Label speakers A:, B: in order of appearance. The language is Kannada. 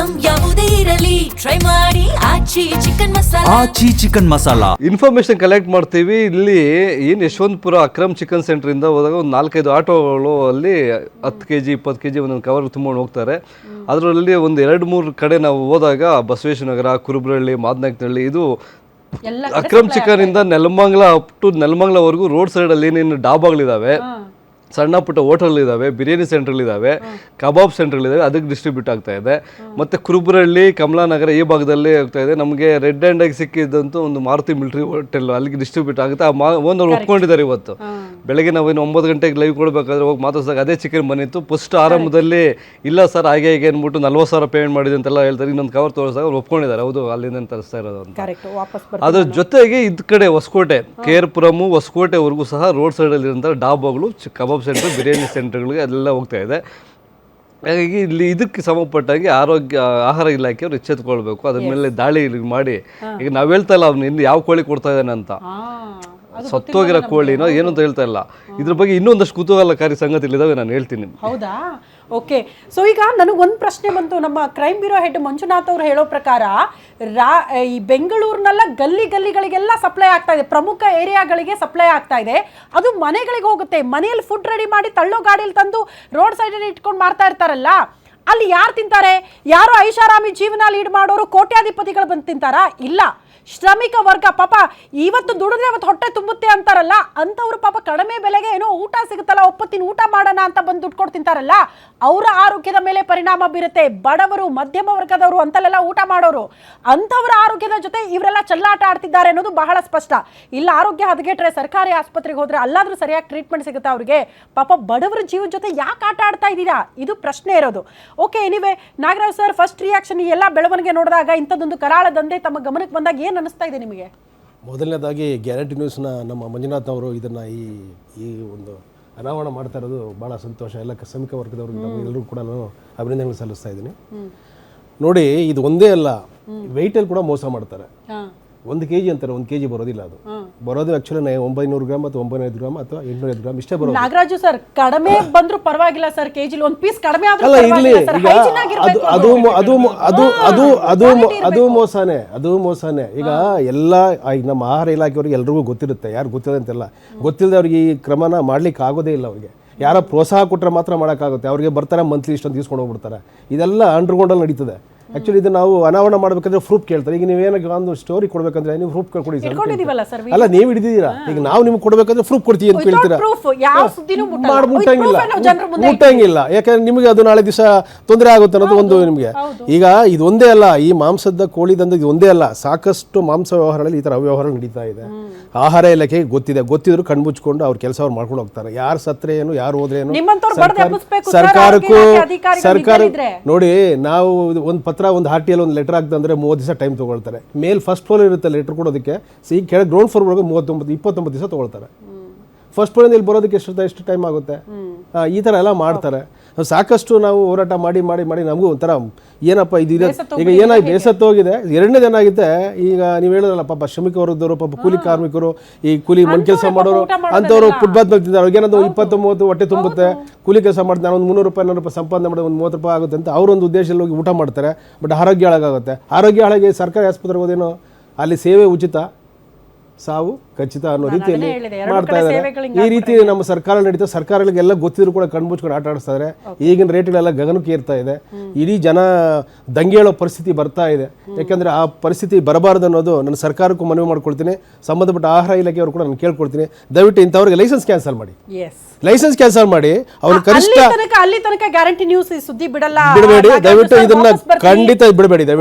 A: ಐಟಂ ಯಾವುದೇ ಇರಲಿ ಟ್ರೈ ಮಾಡಿ ಆಚಿ ಚಿಕನ್ ಮಸಾಲಾ.
B: ಇನ್ಫಾರ್ಮೇಶನ್ ಕಲೆಕ್ಟ್ ಮಾಡ್ತೀವಿ. ಇಲ್ಲಿ ಏನು ಯಶವಂತಪುರ ಅಕ್ರಮ್ ಚಿಕನ್ ಸೆಂಟರ್ ಇಂದ ಹೋದಾಗ ಒಂದು 4-5 ಆಟೋಗಳು ಅಲ್ಲಿ 10 kg 20 kg ಒಂದೊಂದು ಕವರ್ ತುಂಬಿಕೊಂಡು ಹೋಗ್ತಾರೆ. ಅದರಲ್ಲಿ ಒಂದು 2-3 ಕಡೆ ನಾವು ಹೋದಾಗ ಬಸವೇಶ್ವರ ನಗರ, ಕುರುಬ್ರಹಳ್ಳಿ, ಮಾದನಾಯಕನಹಳ್ಳಿ, ಇದು ಅಕ್ರಮ್ ಚಿಕನ್ ಇಂದ ನೆಲಮಂಗಲ ಅಪ್ ಟು ನೆಲಮಂಗಲವರೆಗೂ ರೋಡ್ ಸೈಡ್ ಅಲ್ಲಿ ಏನೇನು ಡಾಬಾಗಳಿದಾವೆ, ಸಣ್ಣ ಪುಟ್ಟ ಹೋಟೆಲ್ ಇದಾವೆ, ಬಿರಿಯಾನಿ ಸೆಂಟರ್ಗಳಿದಾವೆ, ಕಬಾಬ್ ಸೆಂಟರ್ಗಳಿದಾವೆ, ಅದಕ್ಕೆ ಡಿಸ್ಟ್ರಿಬ್ಯೂಟ್ ಆಗ್ತಾ ಇದೆ. ಮತ್ತು ಕುರುಬ್ರಹಳ್ಳಿ, ಕಮಲಾನಗರ ಈ ಭಾಗದಲ್ಲಿ ಆಗ್ತಾ ಇದೆ. ನಮಗೆ ರೆಡ್ ಹ್ಯಾಂಡ್ ಆಗಿ ಸಿಕ್ಕಿದ್ದಂತೂ ಒಂದು ಮಾರುತಿ ಮಿಲಿಟರಿ ಹೋಟೆಲ್, ಅಲ್ಲಿಗೆ ಡಿಸ್ಟ್ರಿಬ್ಯೂಟ್ ಆಗುತ್ತೆ. ಓನರ್ ಒಪ್ಕೊಂಡಿದ್ದಾರೆ. ಇವತ್ತು ಬೆಳಗ್ಗೆ ನಾವೇನು 9 ಗಂಟೆಗೆ ಲೈವ್ ಕೊಡಬೇಕಾದ್ರೆ ಹೋಗಿ ಮಾತಾಡ್ದಾಗ ಅದೇ ಚಿಕನ್ ಬಂದಿತ್ತು. ಫಸ್ಟ್ ಆರಂಭದಲ್ಲಿ ಇಲ್ಲ ಸರ್ ಹಾಗೆ ಹೀಗೆ ಅಂದ್ಬಿಟ್ಟು 40,000 ಪೇಮೆಂಟ್ ಮಾಡಿದೆ ಅಂತೆಲ್ಲ ಹೇಳ್ತಾರೆ. ಇನ್ನೊಂದು ಕವರ್ ತೋರಿಸಿದಾಗ ಅವ್ರು ಒಪ್ಕೊಂಡಿದ್ದಾರೆ, ಹೌದು ಅಲ್ಲಿಂದ ತರಿಸ್ತಾ ಇರೋದು ಅಂತ. ಅದ್ರ ಜೊತೆಗೆ ಇದ್ ಕಡೆ ಹೊಸಕೋಟೆ, KR-ಪುರಂ, ಹೊಸಕೋಟೆವರೆಗೂ ಸಹ ರೋಡ್ ಸೈಡಲ್ಲಿ ಇರೋಂಥ ಡಾಬಾಗಳು, ಕಬಾಬ್ ಸೆಂಟರ್, ಬಿರಿಯಾನಿ ಸೆಂಟರ್ಗಳಿಗೆ ಅದೆಲ್ಲ ಹೋಗ್ತಾ ಇದೆ. ಹಾಗಾಗಿ ಇಲ್ಲಿ ಇದಕ್ಕೆ ಸಂಬಂಧಪಟ್ಟಾಗಿ ಆಹಾರ ಇಲಾಖೆಯವರು ಎಚ್ಚೆತ್ಕೊಳ್ಬೇಕು. ಅದ್ರ ಮೇಲೆ ದಾಳಿ ಮಾಡಿ, ಈಗ ನಾವು ಹೇಳ್ತಾ ಇಲ್ಲ ಅವ್ನು ಇನ್ನು ಯಾವ ಕೋಳಿ ಕೊಡ್ತಾ ಇದ್ದಾನೆ ಅಂತ, ಸತ್ತೋಗಿರೋ ಕೋಳಿನೋ ಏನು ಅಂತ ಹೇಳ್ತಾ ಇಲ್ಲ. ಇದ್ರ ಬಗ್ಗೆ ಇನ್ನೊಂದಷ್ಟು ಕುತೂಹಲಕಾರಿ ಸಂಗತಿಗಳಿದಾವೆ, ನಾನು ಹೇಳ್ತೀನಿ.
C: ಹೌದಾ? ಓಕೆ. ಸೊ ಈಗ ನನಗೊಂದು ಪ್ರಶ್ನೆ ಬಂತು. ನಮ್ಮ ಕ್ರೈಮ್ ಬ್ಯೂರೋ ಹೆಡ್ ಮಂಜುನಾಥ್ ಅವರು ಹೇಳೋ ಪ್ರಕಾರ ಈ ಬೆಂಗಳೂರಿನೆಲ್ಲ ಗಲ್ಲಿಗಳಿಗೆಲ್ಲ ಸಪ್ಲೈ ಆಗ್ತಾ ಇದೆ, ಪ್ರಮುಖ ಏರಿಯಾಗಳಿಗೆ ಸಪ್ಲೈ ಆಗ್ತಾ ಇದೆ. ಅದು ಮನೆಗಳಿಗೆ ಹೋಗುತ್ತೆ. ಮನೆಯಲ್ಲಿ ಫುಡ್ ರೆಡಿ ಮಾಡಿ ತಳ್ಳೋ ಗಾಡಿಯಲ್ಲಿ ತಂದು ರೋಡ್ ಸೈಡಲ್ಲಿ ಇಟ್ಕೊಂಡು ಮಾಡ್ತಾ ಇರ್ತಾರಲ್ಲ, ಅಲ್ಲಿ ಯಾರು ತಿಂತಾರೆ? ಯಾರು ಐಷಾರಾಮಿ ಜೀವನ ಲೀಡ್ ಮಾಡೋರು ಕೋಟ್ಯಾಧಿಪತಿಗಳು ಬಂದು ತಿಂತಾರಾ? ಇಲ್ಲ, ಶ್ರಮಿಕ ವರ್ಗ ಪಾಪ ಇವತ್ತು ದುಡಿದ್ರೆ ಅವತ್ತು ಹೊಟ್ಟೆ ತುಂಬುತ್ತೆ ಅಂತಾರಲ್ಲ, ಅಂಥವ್ರು ಪಾಪ ಕಡಿಮೆ ಬೆಲೆಗೆ ಏನೋ ಊಟ ಸಿಗುತ್ತಲ್ಲ, ಒಪ್ಪತ್ತಿನ ಊಟ ಮಾಡೋಣ ಅಂತ ಬಂದು ದುಡ್ಡು ಕೊಟ್ಟು ತಿಂತಾರಲ್ಲ, ಅವರ ಆರೋಗ್ಯದ ಮೇಲೆ ಪರಿಣಾಮ ಬೀರುತ್ತೆ. ಬಡವರು, ಮಧ್ಯಮ ವರ್ಗದವರು ಅಂತಲ್ಲೆಲ್ಲ ಊಟ ಮಾಡೋರು, ಅಂಥವ್ರ ಆರೋಗ್ಯದ ಜೊತೆ ಇವರೆಲ್ಲ ಚೆಲ್ಲಾಟ ಆಡ್ತಿದ್ದಾರೆ ಅನ್ನೋದು ಬಹಳ ಸ್ಪಷ್ಟ. ಇಲ್ಲ ಆರೋಗ್ಯ ಹದಗೆಟ್ರೆ ಸರ್ಕಾರಿ ಆಸ್ಪತ್ರೆಗೆ ಹೋದ್ರೆ ಅಲ್ಲಾದ್ರೂ ಸರಿಯಾಗಿ ಟ್ರೀಟ್ಮೆಂಟ್ ಸಿಗುತ್ತೆ ಅವ್ರಿಗೆ. ಪಾಪ ಬಡವರ ಜೀವದ ಜೊತೆ ಯಾಕೆ ಆಟ ಆಡ್ತಾ ಇದ್ದೀರಾ? ಇದು ಪ್ರಶ್ನೆ ಇರೋದು. Okay, anyway Nagaraj sir, first reaction ಈ ಎಲ್ಲ ಬೆಳವಣಿಗೆ ನೋಡಿದಾಗ, ಇಂಥದ್ದೊಂದು ಕರಾಳ ದಂಧೆ ತಮ್ಮ ಗಮನಕ್ಕೆ ಬಂದಾಗ ಏನು ಅನಿಸ್ತಾ ಇದೆ ನಿಮಗೆ?
D: ಮೊದಲನೇದಾಗಿ ಗ್ಯಾರಂಟಿ ನ್ಯೂಸ್ನ ನಮ್ಮ ಮಂಜುನಾಥ್ ಅವರು ಇದನ್ನು ಈ ಒಂದು ಅನಾವರಣ ಮಾಡ್ತಾ ಇರೋದು ಭಾಳ ಸಂತೋಷ. ಎಲ್ಲ ಶ್ರಮಿಕ ವರ್ಗದವ್ರಿಗೆ ನಮಗೆಲ್ಲರೂ ಕೂಡ ನಾನು ಅಭಿನಂದನೆಗಳು ಸಲ್ಲಿಸ್ತಾ ಇದ್ದೀನಿ. ನೋಡಿ, ಇದು ಒಂದೇ ಅಲ್ಲ, ವೆಯ್ಟಲ್ಲಿ ಕೂಡ ಮೋಸ ಮಾಡ್ತಾರೆ. 1 kg ಅಂತಾರೆ, 1 kg ಬರೋದಿಲ್ಲ. ಅದು ಬರೋದು ಆಕ್ಚುಲಿ 900 ಗ್ರಾಮ್ ಅಥವಾ 905 ಗ್ರಾಮ್ ಅಥವಾ 805 ಗ್ರಾಮ್ ಇಷ್ಟೇ ಬರೋದು.
C: ನಾಗರಾಜು ಸರ್, ಕಡಿಮೆ ಬಂದ್ರು ಪರವಾಗಿಲ್ಲ ಸರ್, ಕೆಜಿಲಿ 1 ಪೀಸ್ ಕಡಿಮೆ ಆದ್ರೂ
D: ಅದು ಮೋಸನೇ. ಈಗ ಎಲ್ಲ ನಮ್ಮ ಆಹಾರ ಇಲಾಖೆಯವ್ರಿಗೆ ಎಲ್ರಿಗೂ ಗೊತ್ತಿರುತ್ತೆ, ಯಾರು ಗೊತ್ತಿದೆ ಅಂತೆಲ್ಲ. ಗೊತ್ತಿಲ್ಲದೆ ಅವ್ರಿಗೆ ಈ ಕ್ರಮನ ಮಾಡ್ಲಿಕ್ಕೆ ಆಗೋದೇ ಇಲ್ಲ. ಅವ್ರಿಗೆ ಯಾರೋ ಪ್ರೋತ್ಸಾಹ ಕೊಟ್ಟರೆ ಮಾತ್ರ ಮಾಡೋಕ್ಕಾಗುತ್ತೆ. ಅವ್ರಿಗೆ ಬರ್ತಾರೆ, ಮಂತ್ಲಿ ಇಷ್ಟೊಂದು తీసుకొని ಹೋಗ್ಬಿಡ್ತಾರೆ. ಇದೆಲ್ಲ ಅಂಡರ್ಗ್ರೌಂಡಲ್ಲಿ ನಡೀತದೆ. ಆಕ್ಚುಲಿ ಇದು ನಾವು ಅನಾವರಣ ಮಾಡಬೇಕಂದ್ರೆ ಪ್ರೂಫ್ ಕೇಳ್ತಾರೆ. ಈಗ ನೀವೇನಾಗ ಒಂದು ಸ್ಟೋರಿ ಕೊಡ್ಬೇಕಂದ್ರೆ ನೀವು ಪ್ರೂಫ್ ಕೊಡಿ ಸರ್. ಅಲ್ಲ, ನೀವು ಹಿಡಿದಿದ್ದೀರಾ, ಈಗ ನಾವು ನಿಮ್ಗೆ ಕೊಡ್ಬೇಕಂದ್ರೆ ಪ್ರೂಫ್ ಕೊಡ್ತೀವಿ ಅಂತ ಕೇಳ್ತೀರಾ. ಮುಟ್ಟಂಗಿಲ್ಲ, ಯಾಕಂದ್ರೆ ನಿಮಗೆ ಅದು ನಾಳೆ ದಿವಸ ತೊಂದರೆ ಆಗುತ್ತೆ ಅನ್ನೋದು ಒಂದು ನಿಮಗೆ. ಈಗ ಇದೊಂದೇ ಅಲ್ಲ, ಈ ಮಾಂಸದ ಕೋಳಿದಂದ ಇದು ಒಂದೇ ಅಲ್ಲ, ಸಾಕಷ್ಟು ಮಾಂಸ ವ್ಯವಹಾರಗಳಲ್ಲಿ ಈ ಥರ ಅವ್ಯವಹಾರ ನಡೀತಾ ಇದೆ. ಆಹಾರ ಇಲಾಖೆಗೆ ಗೊತ್ತಿದ್ರು ಕಣ್ಮುಚ್ಕೊಂಡು ಅವ್ರ ಕೆಲಸ ಅವ್ರು ಮಾಡ್ಕೊಂಡು ಹೋಗ್ತಾರೆ. ಯಾರು ಸತ್ರೆ ಏನು, ಯಾರು ಹೋದ್ರೆ ಏನು, ಸರ್ಕಾರ ನೋಡಿ, ನಾವು ಒಂದು ಪತ್ರ, ಒಂದು RTL ಒಂದು ಲೆಟರ್ ಆಗ್ತಂದ್ರೆ 30 ದಿವಸ ಟೈಮ್ ತೊಗೊಳ್ತಾರೆ. ಮೇಲ್ ಫಸ್ಟ್ ಫ್ಲೋರ್ ಇರುತ್ತೆ ಲೆಟರ್ ಕೊಡೋದಕ್ಕೆ, ಈ ಕೆಳಗೆ ಗ್ರೌಂಡ್ ಫ್ಲೋರ್ ಒಳಗೆ 29 ದಿವಸ ತೊಗೊಳ್ತಾರೆ. ಫಸ್ಟ್ ಫ್ಲೋರಿಂದ ಇಲ್ಲಿ ಬರೋದಕ್ಕೆ ಎಷ್ಟು ಟೈಮ್ ಆಗುತ್ತೆ? ಈ ಥರ ಎಲ್ಲ ಮಾಡ್ತಾರೆ. ಸಾಕಷ್ಟು ನಾವು ಹೋರಾಟ ಮಾಡಿ ನಮಗೂ ಒಂಥರ ಏನಪ್ಪ ಇದಿದೆ. ಈಗ ಏನಾಗಿ ಬೇಸತ್ತೋಗಿದೆ. ಎರಡನೇದು ಏನಾಗುತ್ತೆ, ಈಗ ನೀವು ಹೇಳಿದ್ರಲ್ಲ, ಪಾಪ ಶ್ರಮಿಕ ವರ್ಗದವರು, ಪಾಪ ಕೂಲಿ ಕಾರ್ಮಿಕರು, ಈ ಕೂಲಿ ಮಣ್ ಕೆಲಸ ಮಾಡೋರು ಅಂಥವ್ರು ಫುಟ್ಪಾತ್ ಮೇಲೆ ತಿಂತಾರೆ. ಅವ್ರಿಗೆ ಏನಾದ್ರು 20-30 ಹೊಟ್ಟೆ ತುಂಬುತ್ತೆ, ಕೂಲಿ ಕೆಲಸ ಮಾಡ್ತಾರೆ. ನಾನು ಒಂದು 300 ರೂಪಾಯಿ 400 ರೂಪಾಯಿ ಸಂಪಾದನೆ ಮಾಡೋದು, ಒಂದು 30 ರೂಪಾಯಿ ಆಗುತ್ತೆ ಅಂತ ಅವರೊಂದು ಉದ್ದೇಶದಲ್ಲಿ ಹೋಗಿ ಊಟ ಮಾಡ್ತಾರೆ. ಬಟ್ ಆರೋಗ್ಯ ಹಾಳಾಗುತ್ತೆ. ಆರೋಗ್ಯ ಹಾಳಾಗಿ ಸರ್ಕಾರಿ ಆಸ್ಪತ್ರೆಗೆ ಹೋದೇನೋ, ಅಲ್ಲಿ ಸೇವೆ ಉಚಿತ, ಸಾವು ಖಚಿತ ಅನ್ನೋ ರೀತಿಯಲ್ಲಿ ಮಾಡ್ತಾ ಇದ್ದಾರೆ. ಈ ರೀತಿ ನಮ್ಮ ಸರ್ಕಾರ ನಡೀತಾ, ಸರ್ಕಾರಗಳಿಗೆಲ್ಲ ಗೊತ್ತಿದ್ರು ಕೂಡ ಕಣ್ಮುಚ್ಕೊಂಡು ಆಟ ಆಡಿಸ್ತಾ ಇದ್ದಾರೆ. ಈಗಿನ ರೇಟ್ಗಳೆಲ್ಲ ಗಗನಕ್ಕೆ ಏರ್ತಾ ಇದೆ. ಇಡೀ ಜನ ದಂಗೆ ಹೇಳೋ ಪರಿಸ್ಥಿತಿ ಬರ್ತಾ ಇದೆ. ಯಾಕಂದ್ರೆ ಆ ಪರಿಸ್ಥಿತಿ ಬರಬಾರ್ದು ಅನ್ನೋದು ನನ್ನ ಸರ್ಕಾರಕ್ಕೂ ಮನವಿ ಮಾಡ್ಕೊಳ್ತೀನಿ. ಸಂಬಂಧಪಟ್ಟ ಆಹಾರ ಇಲಾಖೆಯವರು ಕೂಡ ನಾನು ಕೇಳ್ಕೊಳ್ತೀನಿ, ದಯವಿಟ್ಟು ಇಂಥವ್ರಿಗೆ ಲೈಸೆನ್ಸ್ ಕ್ಯಾನ್ಸಲ್ ಮಾಡಿ. ಅವ್ರು ಕನಿಷ್ಠ
C: ಅಲ್ಲಿ ತನಕ ಗ್ಯಾರಂಟಿ ನ್ಯೂಸ್ ಸುದ್ದಿ ಬಿಡಬೇಡಿ,
D: ದಯವಿಟ್ಟು ಇದನ್ನ ಖಂಡಿತ ಬಿಡಬೇಡಿ.